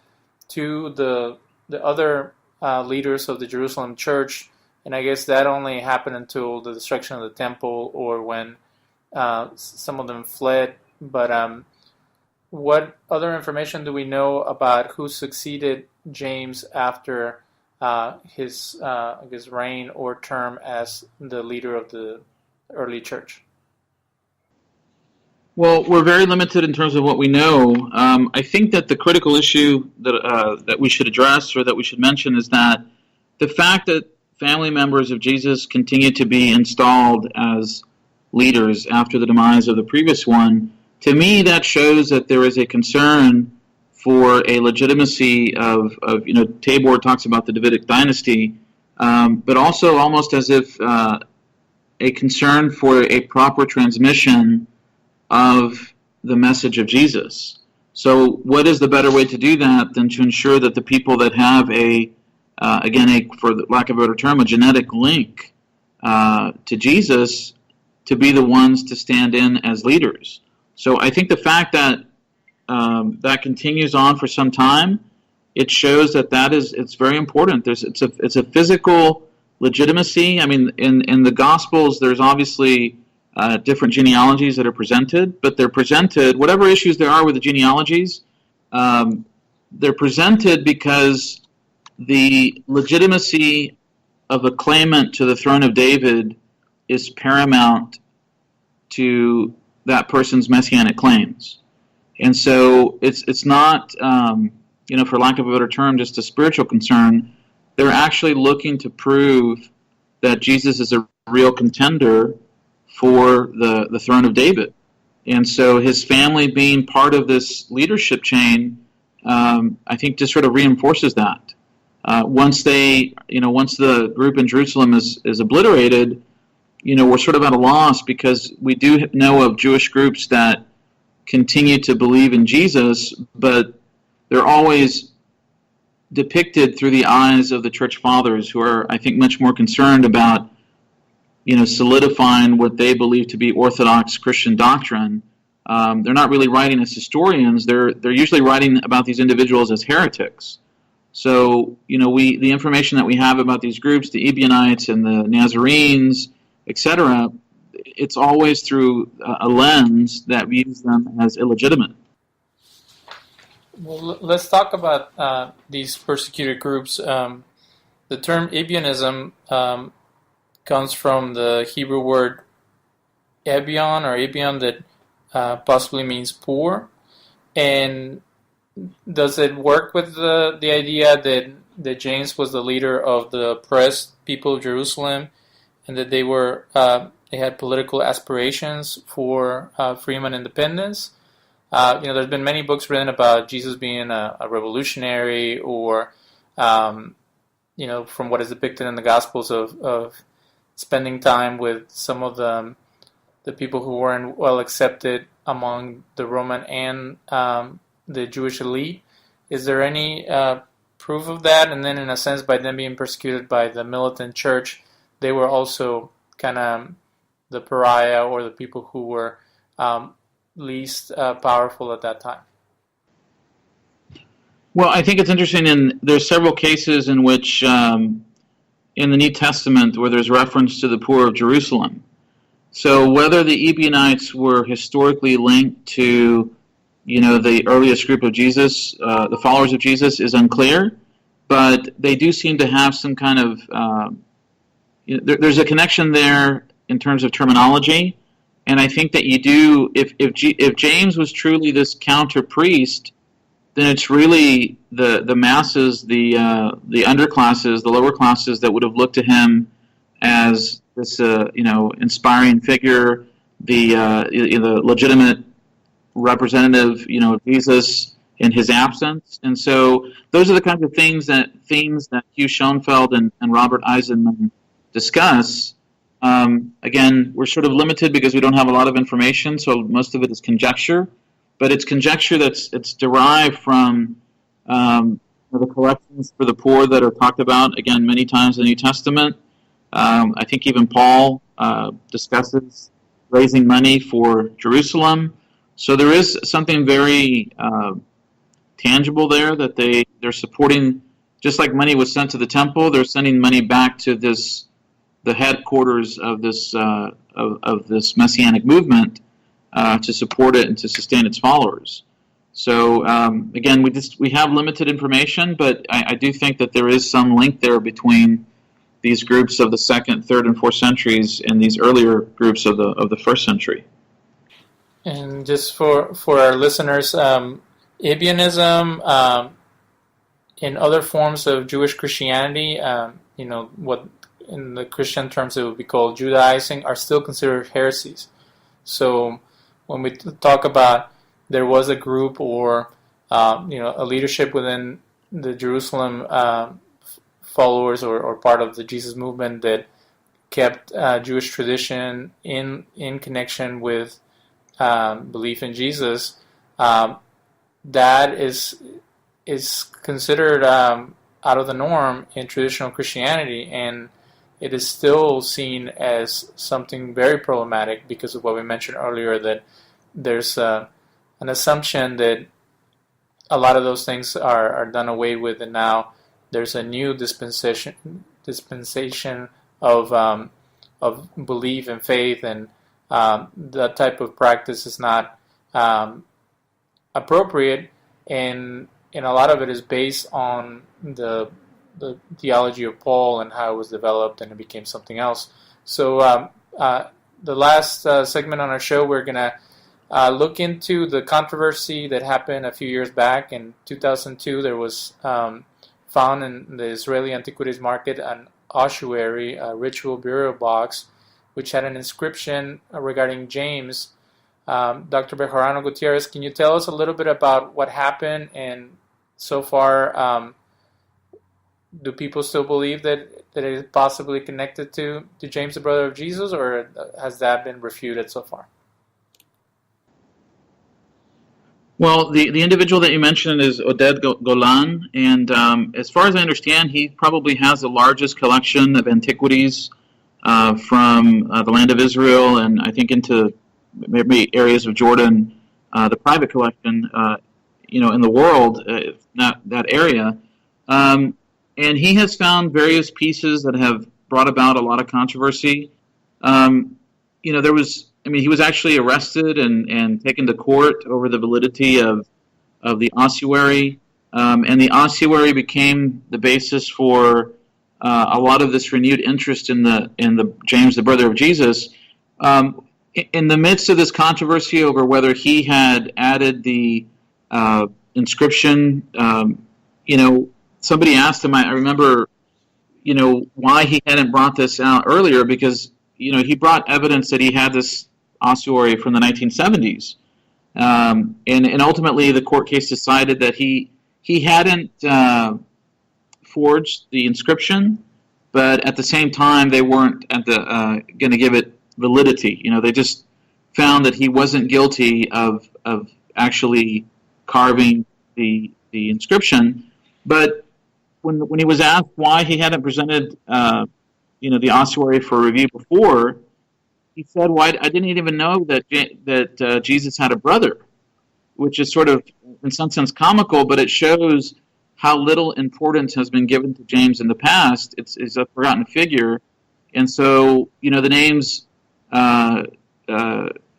to the other leaders of the Jerusalem church? And I guess that only happened until the destruction of the temple, or when some of them fled. But what other information do we know about who succeeded James after his reign or term as the leader of the early church? Well, we're very limited in terms of what we know. I think that the critical issue that we should address, or that we should mention, is that the fact that family members of Jesus continue to be installed as leaders after the demise of the previous one, to me that shows that there is a concern for a legitimacy of Tabor talks about the Davidic Dynasty, but also almost as if a concern for a proper transmission of the message of Jesus. So what is the better way to do that than to ensure that the people that have for lack of a better term, a genetic link to Jesus, to be the ones to stand in as leaders. So I think the fact that that continues on for some time, it shows it's very important. It's a physical legitimacy. I mean, in the Gospels, there's obviously different genealogies that are presented, but they're presented, whatever issues there are with the genealogies, they're presented because the legitimacy of a claimant to the throne of David is paramount to that person's messianic claims. And so it's not, for lack of a better term, just a spiritual concern. They're actually looking to prove that Jesus is a real contender for the throne of David. And so his family being part of this leadership chain, I think just sort of reinforces that. Once the group in Jerusalem is obliterated, we're sort of at a loss, because we do know of Jewish groups that continue to believe in Jesus, but they're always depicted through the eyes of the church fathers, who are, I think, much more concerned about solidifying what they believe to be Orthodox Christian doctrine. They're not really writing as historians. They're usually writing about these individuals as heretics. So, the information that we have about these groups, the Ebionites and the Nazarenes, etc., it's always through a lens that views them as illegitimate. Well, let's talk about these persecuted groups. The term Ebionism comes from the Hebrew word Ebion that possibly means poor. And does it work with the idea that James was the leader of the oppressed people of Jerusalem, and that they had political aspirations for freedom and independence? There's been many books written about Jesus being a revolutionary, or from what is depicted in the Gospels of spending time with some of the people who weren't well accepted among the Roman and the Jewish elite. Is there any proof of that? And then, in a sense, by them being persecuted by the militant church, they were also kind of the pariah, or the people who were least powerful at that time. Well, I think it's interesting, and there's several cases in which in the New Testament where there's reference to the poor of Jerusalem. So whether the Ebionites were historically linked to, the earliest group of Jesus, the followers of Jesus, is unclear, but they do seem to have some kind of, there's a connection there in terms of terminology, and I think that you do, if James was truly this counter priest, then it's really the masses, the underclasses, the lower classes that would have looked to him as this inspiring figure, the legitimate representative of Jesus in his absence. And so those are the kinds of themes that Hugh Schoenfeld and Robert Eisenman discuss. Again, we're sort of limited because we don't have a lot of information, so most of it is conjecture. But it's conjecture it's derived from the collections for the poor that are talked about, again, many times in the New Testament. I think even Paul discusses raising money for Jerusalem. So there is something very tangible there that they're supporting. Just like money was sent to the temple, they're sending money back to the headquarters of this messianic movement to support it and to sustain its followers. So again, we have limited information, but I do think that there is some link there between these groups of the 2nd, 3rd, and 4th centuries and these earlier groups of the 1st century. And just for our listeners, Ebionism in other forms of Jewish Christianity, what in the Christian terms it would be called Judaizing, are still considered heresies. So when we talk about there was a group or a leadership within the Jerusalem followers or part of the Jesus movement that kept Jewish tradition in connection with belief in Jesus, that is considered out of the norm in traditional Christianity, and it is still seen as something very problematic because of what we mentioned earlier, that there's an assumption that a lot of those things are done away with, and now there's a new dispensation of belief and faith, and that type of practice is not appropriate, and a lot of it is based on the theology of Paul and how it was developed, and it became something else. So the last segment on our show, we're going to look into the controversy that happened a few years back. In 2002, there was found in the Israeli Antiquities market an ossuary, a ritual burial box, which had an inscription regarding James. Dr. Bejarano Gutierrez, can you tell us a little bit about what happened, and so far, do people still believe that it is possibly connected to James, the brother of Jesus, or has that been refuted so far? Well, the individual that you mentioned is Oded Golan, and as far as I understand, he probably has the largest collection of antiquities from the land of Israel, and I think into maybe areas of Jordan, the private collection, in the world, not that area. And he has found various pieces that have brought about a lot of controversy. He was actually arrested and taken to court over the validity of the ossuary, and the ossuary became the basis for a lot of this renewed interest in the James, the brother of Jesus. In the midst of this controversy over whether he had added the inscription, somebody asked him, I remember, why he hadn't brought this out earlier, because, he brought evidence that he had this ossuary from the 1970s. And ultimately the court case decided that he hadn't forged the inscription, but at the same time they weren't going to give it validity. They just found that he wasn't guilty of actually carving the inscription. But when he was asked why he hadn't presented the ossuary for review before, he said, "Well, I didn't even know that Jesus had a brother," which is sort of, in some sense, comical, but it shows how little importance has been given to James in the past. It's a forgotten figure. And so, the names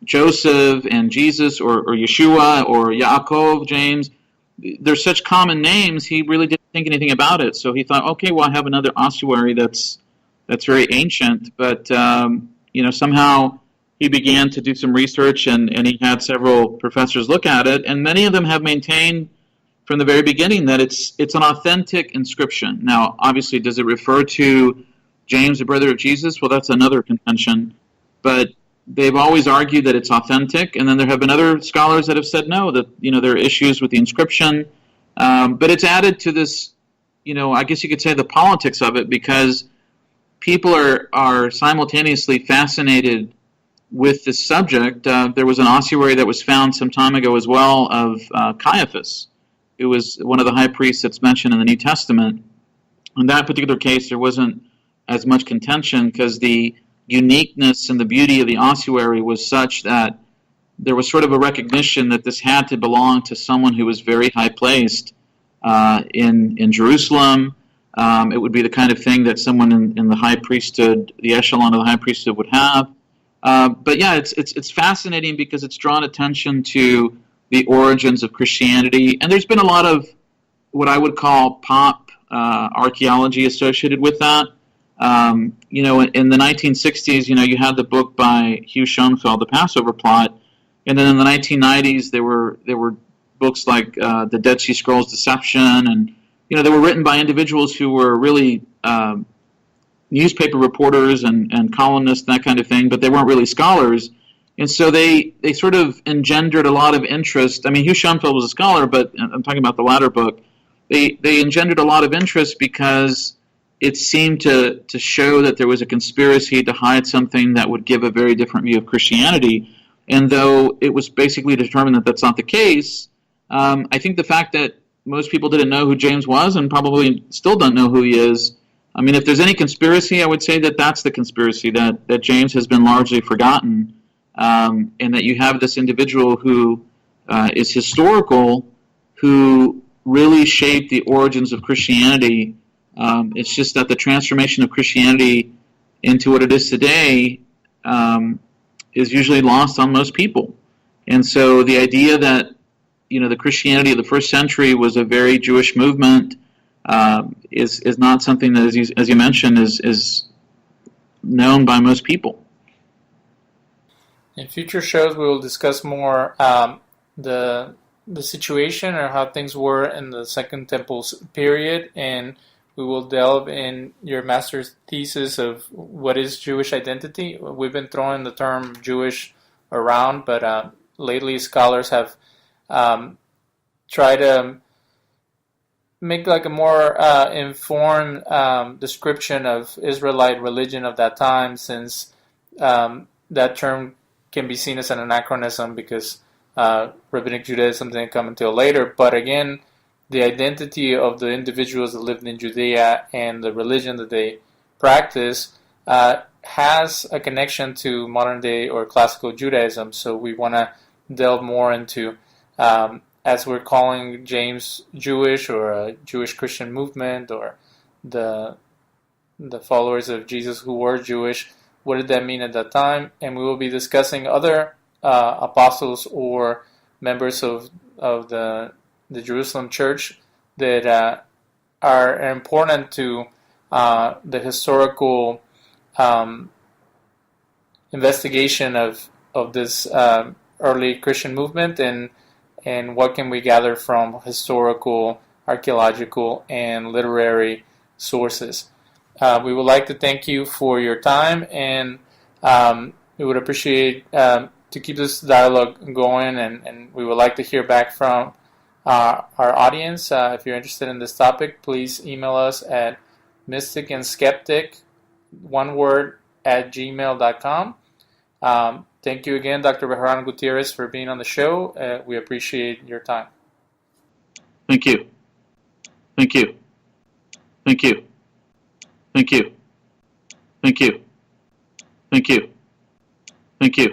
Joseph and Jesus, or Yeshua, or Yaakov, James, they're such common names, he really didn't think anything about it. So he thought, okay, well, I have another ossuary that's very ancient. But, somehow he began to do some research, and he had several professors look at it, and many of them have maintained from the very beginning that it's an authentic inscription. Now, obviously, does it refer to James, the brother of Jesus? Well, that's another contention. But they've always argued that it's authentic, and then there have been other scholars that have said no, that there are issues with the inscription. But it's added to this, I guess you could say, the politics of it, because people are simultaneously fascinated with this subject. There was an ossuary that was found some time ago as well of Caiaphas, who was one of the high priests that's mentioned in the New Testament. In that particular case, there wasn't as much contention because the uniqueness and the beauty of the ossuary was such that there was sort of a recognition that this had to belong to someone who was very high placed in Jerusalem. It would be the kind of thing that someone in the high priesthood, the echelon of the high priesthood, would have. But yeah, it's fascinating because it's drawn attention to the origins of Christianity, and there's been a lot of what I would call pop archaeology associated with that. In the 1960s, you had the book by Hugh Schoenfeld, The Passover Plot, and then in the 1990s there were books like The Dead Sea Scrolls Deception, and they were written by individuals who were really newspaper reporters and columnists, that kind of thing, but they weren't really scholars. And so they sort of engendered a lot of interest. I mean, Hugh Schoenfeld was a scholar, but I'm talking about the latter book. They engendered a lot of interest because it seemed to show that there was a conspiracy to hide something that would give a very different view of Christianity. And though it was basically determined that that's not the case, I think the fact that most people didn't know who James was and probably still don't know who he is, I mean, if there's any conspiracy, I would say that that's the conspiracy, that James has been largely forgotten, and that you have this individual who is historical, who really shaped the origins of Christianity. It's just that the transformation of Christianity into what it is today is usually lost on most people. And so the idea that the Christianity of the first century was a very Jewish movement is not something that, as you mentioned, is known by most people. In future shows, we will discuss more the situation or how things were in the Second Temple period, and we will delve in your master's thesis of what is Jewish identity. We've been throwing the term Jewish around, but lately scholars have tried to make like a more informed description of Israelite religion of that time, since that term can be seen as an anachronism because Rabbinic Judaism didn't come until later. But again, the identity of the individuals that lived in Judea and the religion that they practice has a connection to modern day or classical Judaism. So we want to delve more into, as we're calling James Jewish, or a Jewish Christian movement, or the followers of Jesus who were Jewish, what did that mean at that time? And we will be discussing other apostles or members of the the Jerusalem Church that are important to the historical investigation of this early Christian movement, and what can we gather from historical, archaeological, and literary sources. We would like to thank you for your time, and we would appreciate to keep this dialogue going, and we would like to hear back from our audience. If you're interested in this topic, please email us at Mystic-Skeptic, one word, @gmail.com. Thank you again, Dr. Bejarano Gutierrez, for being on the show. We appreciate your time. Thank you. Thank you. Thank you. Thank you. Thank you. Thank you. Thank you.